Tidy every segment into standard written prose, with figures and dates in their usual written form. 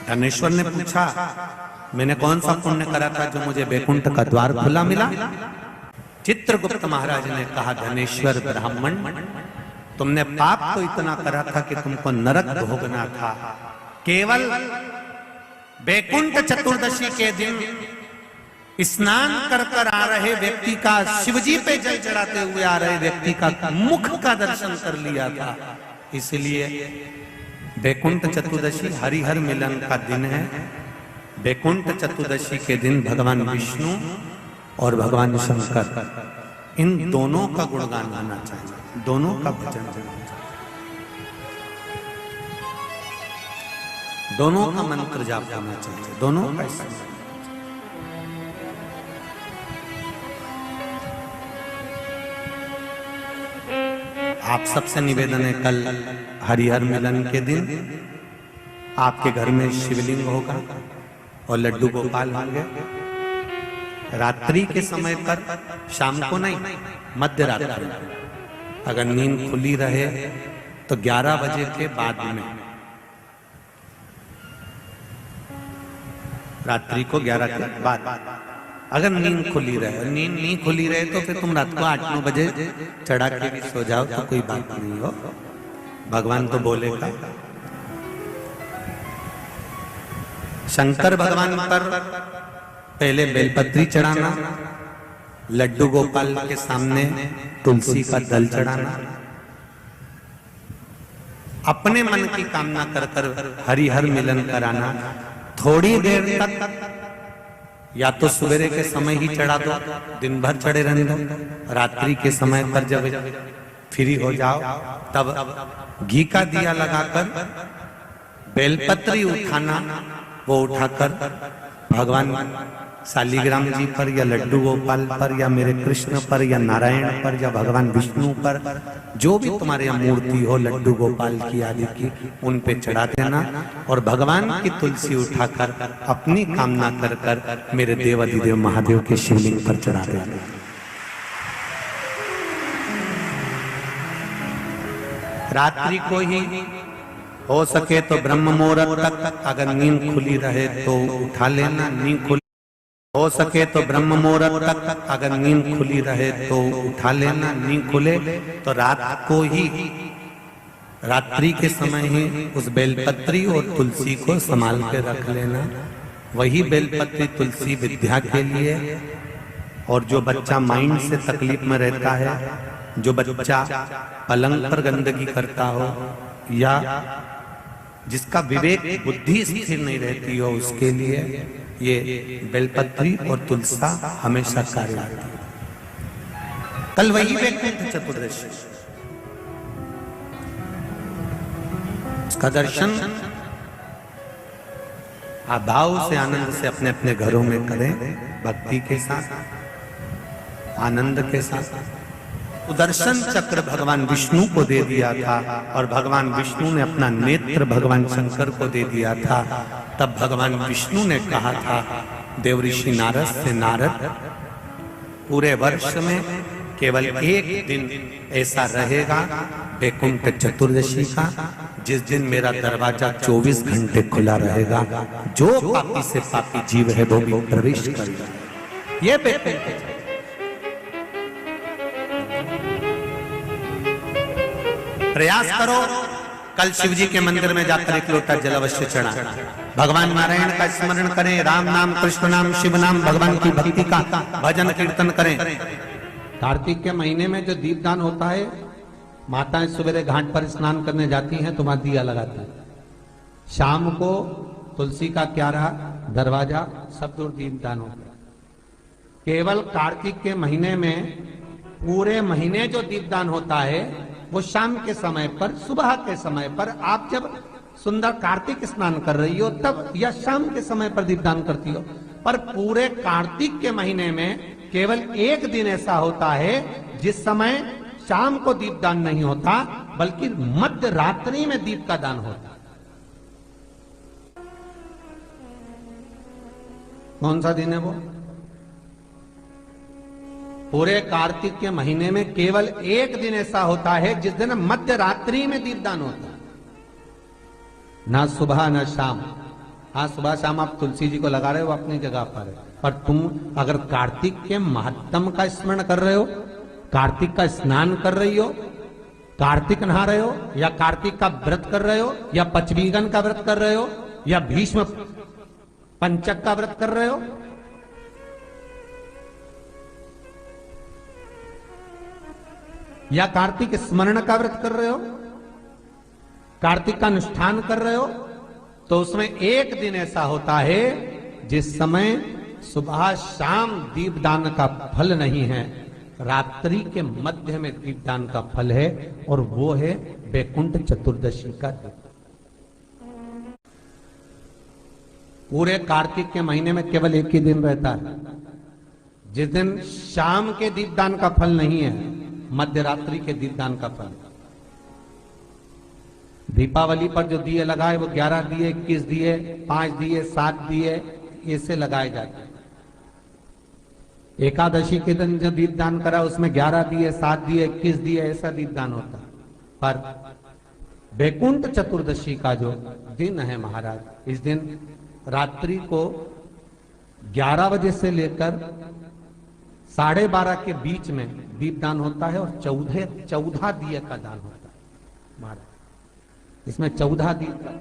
धनेश्वर ने पूछा, मैंने कौन सा पुण्य करा था जो मुझे वैकुंठ का द्वार खुला मिला? चित्रगुप्त महाराज ने कहा, धनेश्वर ब्राह्मण, तुमने पाप तो इतना करा था कि तुमको नरक भोगना था। केवल वैकुंठ चतुर्दशी के दिन स्नान कर कर आ रहे व्यक्ति का, शिवजी पे जल चढ़ाते हुए आ रहे व्यक्ति का मुख का दर्शन कर लिया था। इसलिए वैकुंठ चतुर्दशी हरिहर मिलन का दिन है। वैकुंठ चतुर्दशी के दिन भगवान विष्णु और भगवान शंकर, इन दोनों का गुणगान गाना चाहिए, दोनों का भजन करना चाहिए, दोनों का मंत्र जाप करना चाहिए, दोनों का। आप सबसे निवेदन है, कल हरिहर मिलन के दिन आपके घर में शिवलिंग होगा और लड्डू गोपाल होंगे। रात्रि के समय पर, शाम को नहीं, मध्य रात्रि, अगर नींद खुली रहे तो 11 बजे के बाद में, रात्रि को 11 के बाद अगर नींद खुली रहे। नींद नहीं खुली रहे तो फिर तुम रात को 8-9 बजे चढ़ा के भी सो जाओ तो कोई बात नहीं हो, भगवान तो बोलेगा। शंकर भगवान पर पहले बेलपत्री चढ़ाना, लड्डू गोपाल के सामने तुलसी का दल चढ़ाना, अपने मन की कामना कर कर हरिहर मिलन कराना। थोड़ी देर तक या तो सवेरे के समय ही चढ़ा दो, दिन भर चढ़े रहने दो, रात्रि के समय पर जब फ्री हो जाओ तब घी का दिया लगाकर बेलपत्री उठाना, वो उठाकर भगवान शालिग्राम जी पर या लड्डू गोपाल पर या मेरे कृष्ण पर या नारायण पर या भगवान विष्णु पर, जो भी तुम्हारे यहाँ मूर्ति हो लड्डू गोपाल की आदि की, उन पे चढ़ा देना और भगवान की तुलसी उठाकर अपनी कामना कर कर मेरे देव अधिदेव महादेव के शिवलिंग पर चढ़ा देना। रात्रि को ही हो सके तो ब्रह्म मुहूर्त तक, अगर नींद खुली रहे तो उठा लेना, नींद खुली हो सके तो ब्रह्म मुहूर्त तक, अगर नींद खुली रहे तो उठा लेना, नींद खुले तो रात को ही, रात्रि के समय ही उस बेलपत्री और तुलसी को संभाल के रख लेना। वही बेलपत्री तुलसी विद्या के लिए, और जो बच्चा माइंड से तकलीफ में रहता है, जो बच्चा पलंग पर गंदगी करता हो या जिसका विवेक बुद्धि स्थिर नहीं रहती हो, उसके लिए ये बेलपत्री और तुलसा हमेशा कार्य आती है। कल वही वैकुंठ चतुर्दशी, उसका दर्शन आप भाव से, आनंद से अपने अपने घरों में करें, भक्ति के साथ, आनंद के साथ। सुदर्शन चक्र भगवान विष्णु को दे दिया था और भगवान विष्णु ने अपना नेत्र भगवान शंकर को दे दिया था। तब भगवान विष्णु ने कहा था देवऋषि नारद से, नारद, पूरे वर्ष में केवल एक दिन ऐसा रहेगा वैकुंठ चतुर्दशी का, जिस दिन मेरा दरवाजा 24 घंटे खुला रहेगा, जो पापी से पापी जीव है वो भी प्रवेश करेगा। ये वैकुंठ, प्रयास करो, कल शिव जी के मंदिर में जाकर एक लोटा जल अवश्य चढ़ा, भगवान नारायण का स्मरण करें, राम नाम, कृष्ण नाम, शिव नाम, भगवान की भक्ति का भजन कीर्तन करें। कार्तिक के महीने में जो दीपदान होता है, माताएं सवेरे घाट पर स्नान करने जाती हैं तो वहां दिया लगाती है। शाम को तुलसी का क्यारा, दरवाजा, सब दूर दीपदान होता है। केवल कार्तिक के महीने में, पूरे महीने जो दीपदान होता है वो शाम के समय पर, सुबह के समय पर, आप जब सुंदर कार्तिक स्नान कर रही हो तब, या शाम के समय पर दीपदान करती हो। पर पूरे कार्तिक के महीने में केवल एक दिन ऐसा होता है जिस समय शाम को दीपदान नहीं होता, बल्कि मध्य रात्रि में दीप का दान होता। कौन सा दिन है वो? पूरे कार्तिक के महीने में केवल एक दिन ऐसा होता है जिस दिन मध्य रात्रि में दीपदान होता है, ना सुबह ना शाम। हाँ, सुबह शाम आप तुलसी जी को लगा रहे हो अपनी जगह पर, पर तुम अगर कार्तिक के महत्तम का स्मरण कर रहे हो, कार्तिक का स्नान कर रही हो, कार्तिक नहा रहे हो, या कार्तिक का व्रत कर रहे हो, या पचवीगन का व्रत कर रहे हो, या भीष्म पंचक का व्रत कर रहे हो, या कार्तिक स्मरण का व्रत कर रहे हो, कार्तिक का अनुष्ठान कर रहे हो, तो उसमें एक दिन ऐसा होता है जिस समय सुबह शाम दीपदान का फल नहीं है, रात्रि के मध्य में दीपदान का फल है, और वो है वैकुंठ चतुर्दशी का दिन। पूरे कार्तिक के महीने में केवल एक ही दिन रहता है जिस दिन शाम के दीपदान का फल नहीं है, मध्य रात्रि के दीपदान का फल। दीपावली पर जो दिए लगाए वो 11 दिए, 21 दिए, 5 दिए, 7 दिए, ऐसे लगाए जाते हैं। एकादशी के दिन जो दीपदान करा उसमें 11 दिए, 7 दिए, 21 दिए, ऐसा दीपदान होता। पर वैकुंठ चतुर्दशी का जो दिन है महाराज, इस दिन रात्रि को 11 बजे से लेकर 12:30 के बीच में दीपदान होता है, और 14 दिए का दान होता है महाराज। इसमें 14 दीप का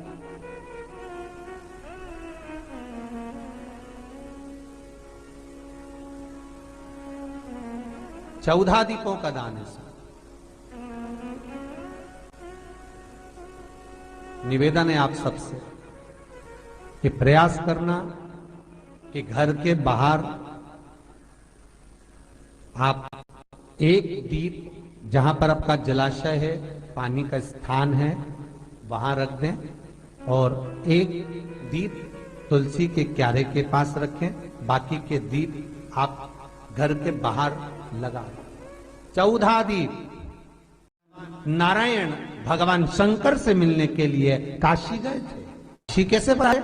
14 दीपों का दान है। निवेदन है आप सबसे कि प्रयास करना कि घर के बाहर आप एक दीप, जहां पर आपका जलाशय है, पानी का स्थान है, वहां रख दें, और एक दीप तुलसी के क्यारे के पास रखें, बाकी के दीप आप घर के बाहर लगा। 14 दीप। नारायण भगवान शंकर से मिलने के लिए काशी गए थे। काशी कैसे आए?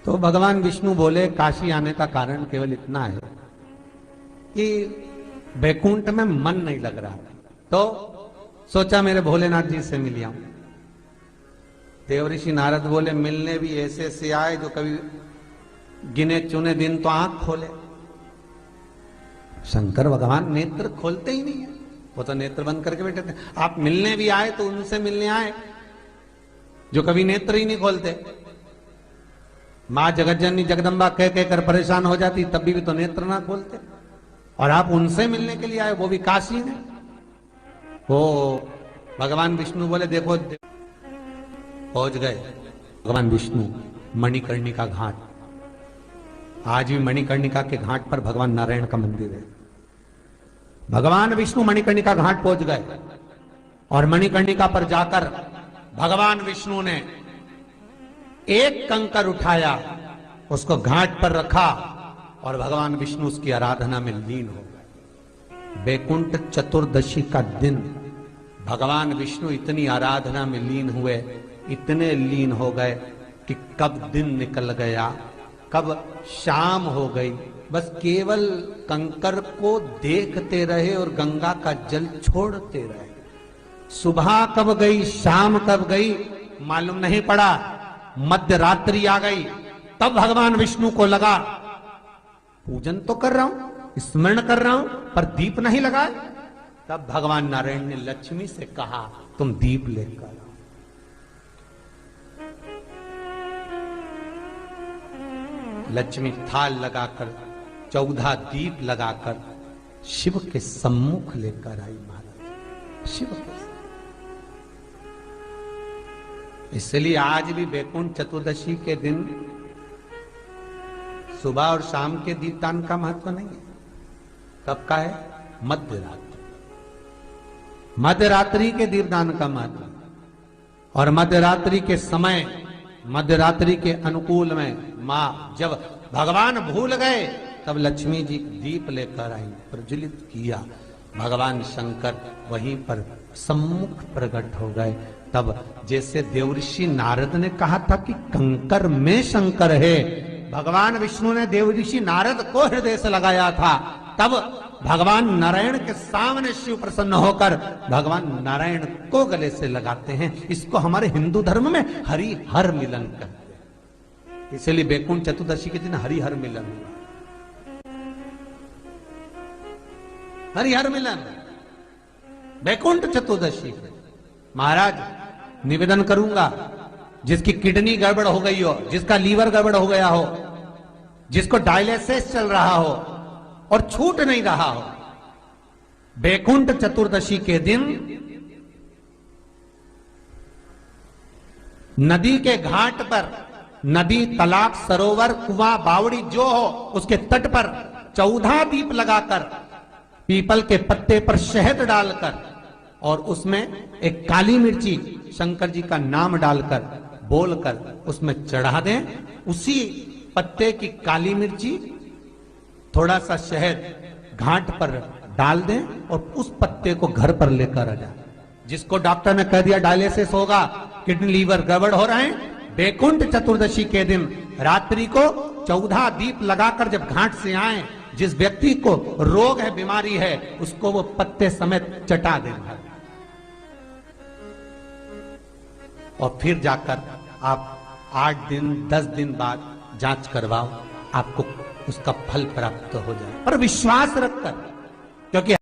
तो भगवान विष्णु बोले काशी आने का कारण केवल इतना है कि वैकुंठ में मन नहीं लग रहा, तो सोचा मेरे भोलेनाथ जी से मिल आऊं। देवऋषि नारद बोले मिलने भी ऐसे से आए जो कभी गिने चुने दिन तो आंख खोले। शंकर भगवान नेत्र खोलते ही नहीं है, वो तो नेत्र बंद करके बैठे थे। आप मिलने भी आए तो उनसे मिलने आए जो कभी नेत्र ही नहीं खोलते। मां जगतजननी जगदम्बा कह कहकर परेशान हो जाती, तब भी तो नेत्र ना खोलते, और आप उनसे मिलने के लिए आए, वो भी काशी में। वो भगवान विष्णु बोले देखो, पहुंच गए भगवान विष्णु मणिकर्णिका घाट। आज भी मणिकर्णिका के घाट पर भगवान नारायण का मंदिर है। भगवान विष्णु मणिकर्णिका घाट पहुंच गए, और मणिकर्णिका पर जाकर भगवान विष्णु ने एक कंकर उठाया, उसको घाट पर रखा, और भगवान विष्णु उसकी आराधना में लीन हो गए। वैकुंठ चतुर्दशी का दिन भगवान विष्णु इतनी आराधना में लीन हुए, इतने लीन हो गए कि कब दिन निकल गया, कब शाम हो गई, बस केवल कंकर को देखते रहे और गंगा का जल छोड़ते रहे। सुबह कब गई, शाम कब गई, मालूम नहीं पड़ा। मध्य रात्रि आ गई, तब भगवान विष्णु को लगा पूजन तो कर रहा हूं, स्मरण कर रहा हूं, पर दीप नहीं लगा। तब भगवान नारायण ने लक्ष्मी से कहा तुम दीप लेकर आओ। लक्ष्मी थाल लगाकर 14 दीप लगाकर शिव के सम्मुख लेकर आई महाराज। शिव के इसलिए आज भी वैकुंठ चतुर्दशी के दिन सुबह और शाम के दीपदान का महत्व नहीं है। कब का है? मध्य रात्रि। मध्य रात्रि के दीपदान का महत्व। और मध्य रात्रि के समय, मध्य रात्रि के अनुकूल में मां जब भगवान भूल गए, तब लक्ष्मी जी दीप लेकर आई, प्रज्वलित किया। भगवान शंकर वहीं पर सम्मुख प्रकट हो गए। तब जैसे देवऋषि नारद ने कहा था कि कंकर में शंकर है, भगवान विष्णु ने देवऋषि नारद को हृदय से लगाया था, तब भगवान नारायण के सामने शिव प्रसन्न होकर भगवान नारायण को गले से लगाते हैं। इसको हमारे हिंदू धर्म में हरिहर मिलन कहते हैं। इसलिए बैकुंठ चतुर्दशी के दिन हरिहर मिलन हुआ। हरिहर मिलन बैकुंठ चतुर्दशी। महाराज निवेदन करूंगा, जिसकी किडनी गड़बड़ हो गई हो, जिसका लीवर गड़बड़ हो गया हो, जिसको डायलिसिस चल रहा हो और छूट नहीं रहा हो, बैकुंठ चतुर्दशी के दिन नदी के घाट पर, नदी, तालाब, सरोवर, कुआं, बावड़ी जो हो, उसके तट पर 14 दीप लगाकर, पीपल के पत्ते पर शहद डालकर और उसमें एक काली मिर्ची शंकर जी का नाम डालकर बोलकर उसमें चढ़ा दें। उसी पत्ते की काली मिर्ची, थोड़ा सा शहद घाट पर डाल दें और उस पत्ते को घर पर लेकर आ जाए। जिसको डॉक्टर ने कह दिया डायलिसिस होगा, किडनी लीवर गड़बड़ हो रहे हैं, बैकुंठ चतुर्दशी के दिन रात्रि को 14 दीप लगाकर जब घाट से आए, जिस व्यक्ति को रोग है, बीमारी है, उसको वो पत्ते समेत चटा देना और फिर जाकर आप 8 दिन 10 दिन बाद जांच करवाओ, आपको उसका फल प्राप्त हो जाए। पर विश्वास रखकर, क्योंकि